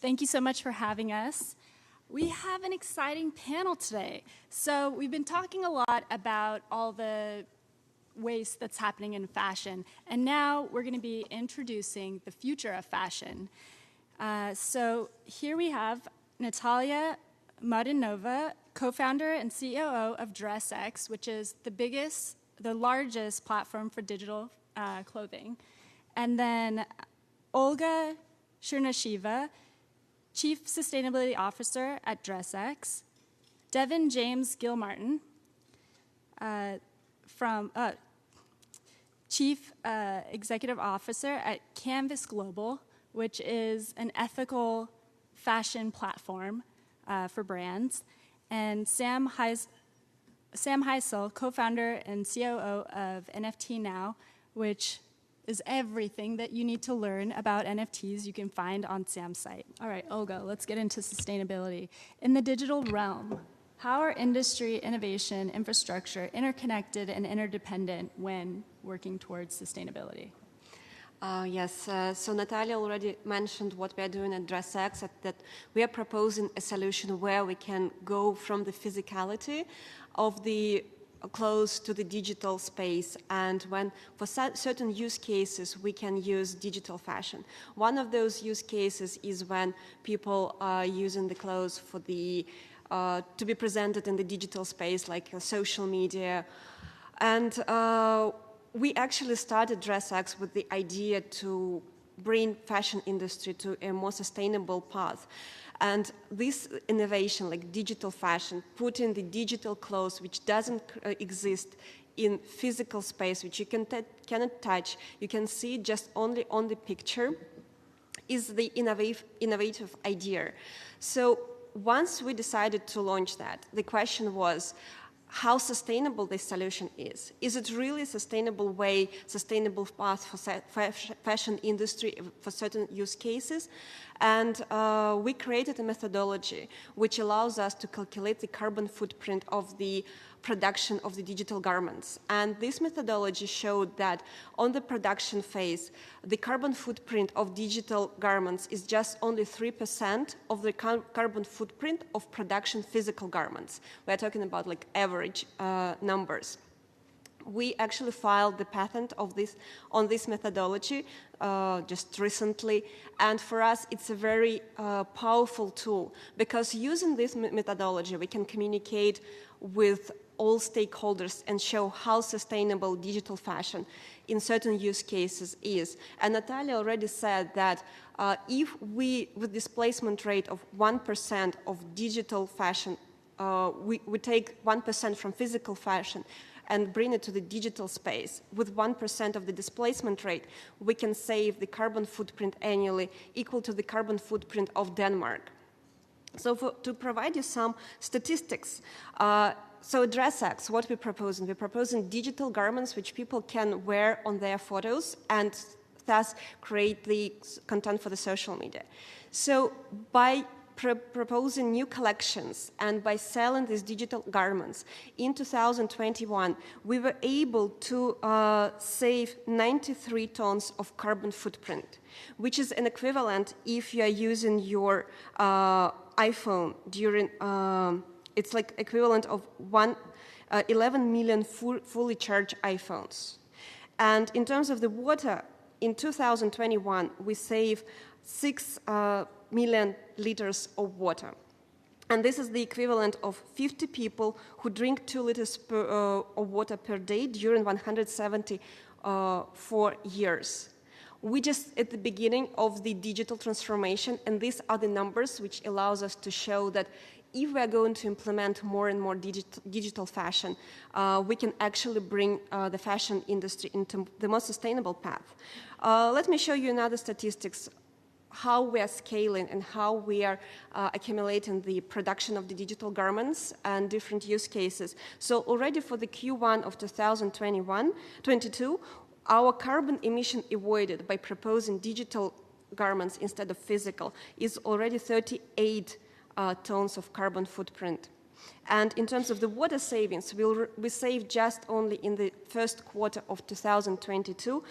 Thank you so much for having us. We have an exciting panel today. So we've been talking a lot about all the waste that's happening in fashion, and now we're going to be introducing the future of fashion. So here we have Natalia Mladenova, co-founder and COO of DressX, which is the largest platform for digital clothing. And then Olga Chernyshev, Chief Sustainability Officer at DressX. Devin James Gilmartin, Chief Executive Officer at Canvas Global, which is an ethical fashion platform for brands. And Sam Heisel, co-founder and COO of NFT Now, which is everything that you need to learn about NFTs you can find on Sam's site. All right, Olga, let's get into sustainability. In the digital realm, how are industry, innovation, infrastructure interconnected and interdependent when working towards sustainability? Yes, so Natalia already mentioned what we are doing at DressX, that we are proposing a solution where we can go from the physicality of the close to the digital space, and when for certain use cases we can use digital fashion. One of those use cases is when people are using the clothes for the to be presented in the digital space, like social media. And we actually started DressX with the idea to bring fashion industry to a more sustainable path. And this innovation, like digital fashion, putting the digital clothes, which doesn't exist in physical space, which you cannot touch, you can see just only on the picture, is the innovative idea. So once we decided to launch that, the question was, how sustainable this solution is. Is it really a sustainable way, sustainable path for fashion industry for certain use cases? And we created a methodology which allows us to calculate the carbon footprint of the production of the digital garments. And this methodology showed that on the production phase, the carbon footprint of digital garments is just only 3% of the carbon footprint of production physical garments. We're talking about like average numbers. We actually filed the patent on this methodology just recently, and for us it's a very powerful tool, because using this methodology we can communicate with all stakeholders and show how sustainable digital fashion in certain use cases is. And Natalia already said that if we, with displacement rate of 1% of digital fashion, we take 1% from physical fashion and bring it to the digital space, with 1% of the displacement rate, we can save the carbon footprint annually equal to the carbon footprint of Denmark. So to provide you some statistics, so at DressX, what we're proposing digital garments which people can wear on their photos and thus create the content for the social media. So by proposing new collections and by selling these digital garments in 2021, we were able to save 93 tons of carbon footprint, which is an equivalent if you are using your iPhone during, it's like equivalent of 11 million fully charged iPhones. And in terms of the water, in 2021, we save 6 million liters of water. And this is the equivalent of 50 people who drink 2 liters of water per day during 174 years. We just at the beginning of the digital transformation, and these are the numbers which allows us to show that if we are going to implement more and more digital fashion, we can actually bring the fashion industry into the most sustainable path. Let me show you another statistics, how we are scaling and how we are accumulating the production of the digital garments and different use cases. So already for the Q1 of 2021-22, our carbon emission avoided by proposing digital garments instead of physical is already 38 tons of carbon footprint. And in terms of the water savings, we saved just only in the first quarter of 2022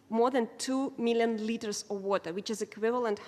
more than 2 million liters of water, which is equivalent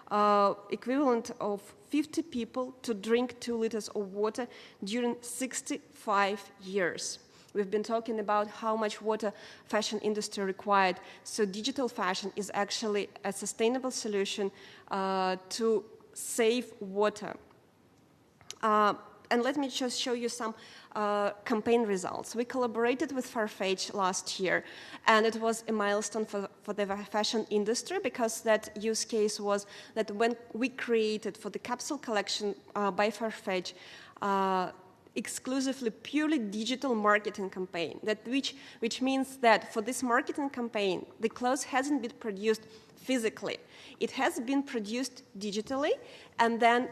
of 50 people to drink 2 liters of water during 65 years. We've been talking about how much water fashion industry required. So digital fashion is actually a sustainable solution to save water. And let me just show you some campaign results. We collaborated with Farfetch last year, and it was a milestone for the fashion industry, because that use case was that when we created for the capsule collection by Farfetch, exclusively purely digital marketing campaign, which means that for this marketing campaign, the clothes hasn't been produced physically. It has been produced digitally, and then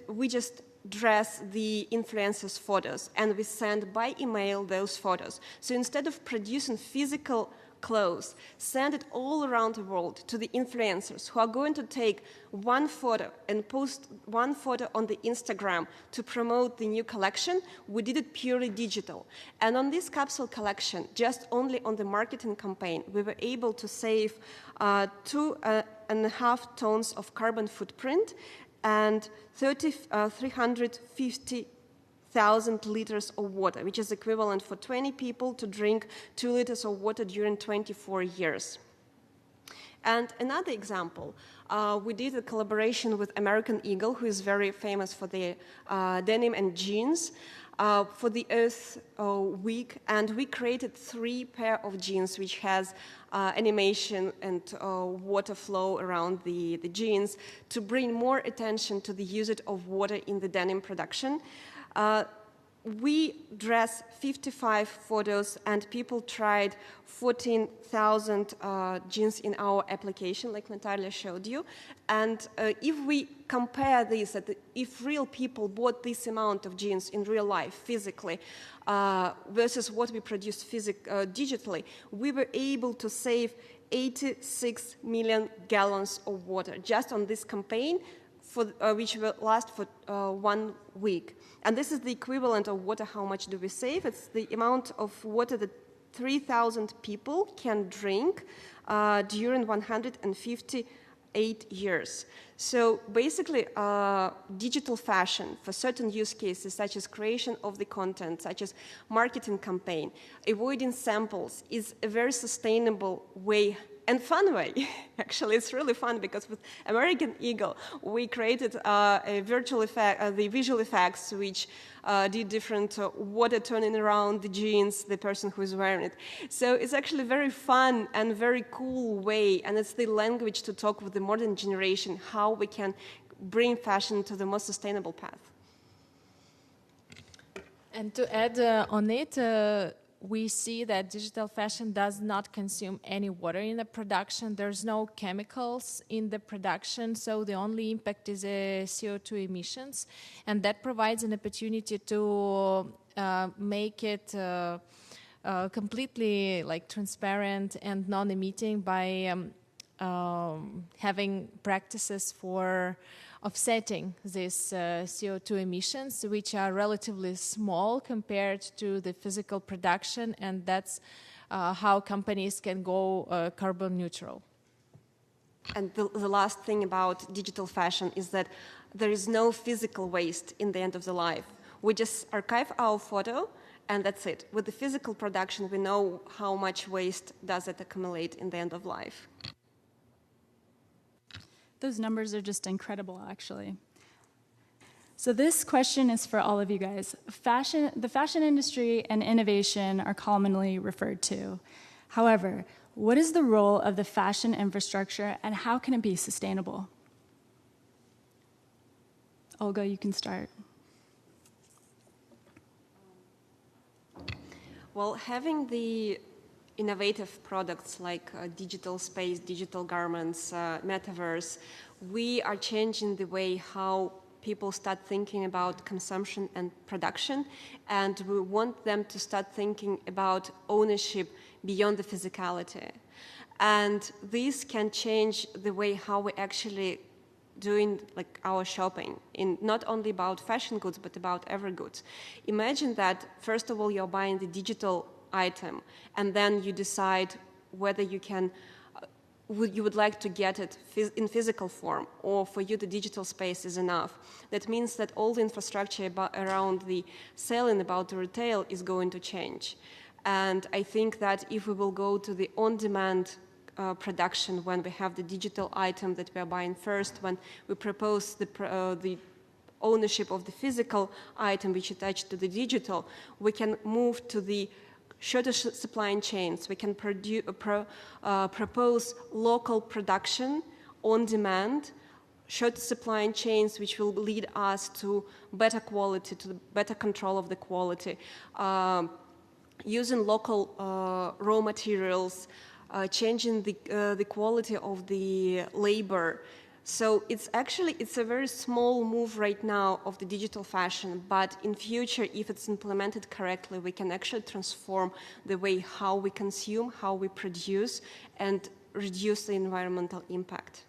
we just dress the influencers' photos, and we send by email those photos. So instead of producing physical clothes, send it all around the world to the influencers who are going to take one photo and post one photo on the Instagram to promote the new collection. We did it purely digital. And on this capsule collection, just only on the marketing campaign, we were able to save 2.5 tons of carbon footprint and 350,000 liters of water, which is equivalent for 20 people to drink 2 liters of water during 24 years. And another example, we did a collaboration with American Eagle, who is very famous for the denim and jeans, for the Earth Week, and we created 3 pair of jeans which has animation and water flow around the jeans to bring more attention to the usage of water in the denim production. We dressed 55 photos, and people tried 14,000 jeans in our application, like Natalia showed you. And if we compare this, that if real people bought this amount of jeans in real life, physically, versus what we produced digitally, we were able to save 86 million gallons of water just on this campaign, which will last for 1 week. And this is the equivalent of water. How much do we save? It's the amount of water that 3,000 people can drink during 158 years. So basically, digital fashion for certain use cases, such as creation of the content, such as marketing campaign, avoiding samples, is a very sustainable way and fun way. Actually, it's really fun, because with American Eagle, we created a virtual effect, the visual effects, which did different water turning around the jeans, the person who is wearing it. So it's actually very fun and very cool way, and it's the language to talk with the modern generation, how we can bring fashion to the most sustainable path. And to add on it, we see that digital fashion does not consume any water in the production. There's no chemicals in the production, so the only impact is CO2 emissions, and that provides an opportunity to make it completely transparent and non-emitting by having practices for offsetting these CO2 emissions, which are relatively small compared to the physical production, and that's how companies can go carbon neutral. And the last thing about digital fashion is that there is no physical waste in the end of the life. We just archive our photo, and that's it. With the physical production, we know how much waste does it accumulate in the end of life. Those numbers are just incredible, actually. So this question is for all of you guys. The fashion industry and innovation are commonly referred to. However, what is the role of the fashion infrastructure, and how can it be sustainable? Olga, you can start. Well, having the innovative products like digital space, digital garments, metaverse, we are changing the way how people start thinking about consumption and production, and we want them to start thinking about ownership beyond the physicality. And this can change the way how we actually doing our shopping, in not only about fashion goods, but about every goods. Imagine that, first of all, you're buying the digital item, and then you decide whether you can you would like to get it in physical form, or for you the digital space is enough. That means that all the infrastructure around the selling, about the retail, is going to change. And I think that if we will go to the on-demand production, when we have the digital item that we are buying first, when we propose the ownership of the physical item which is attached to the digital, we can move to the shorter supply chains. We can propose local production on demand, short supply chains which will lead us to better quality, to better control of the quality, using local raw materials, changing the quality of the labor. So it's a very small move right now of the digital fashion, but in future, if it's implemented correctly, we can actually transform the way how we consume, how we produce, and reduce the environmental impact.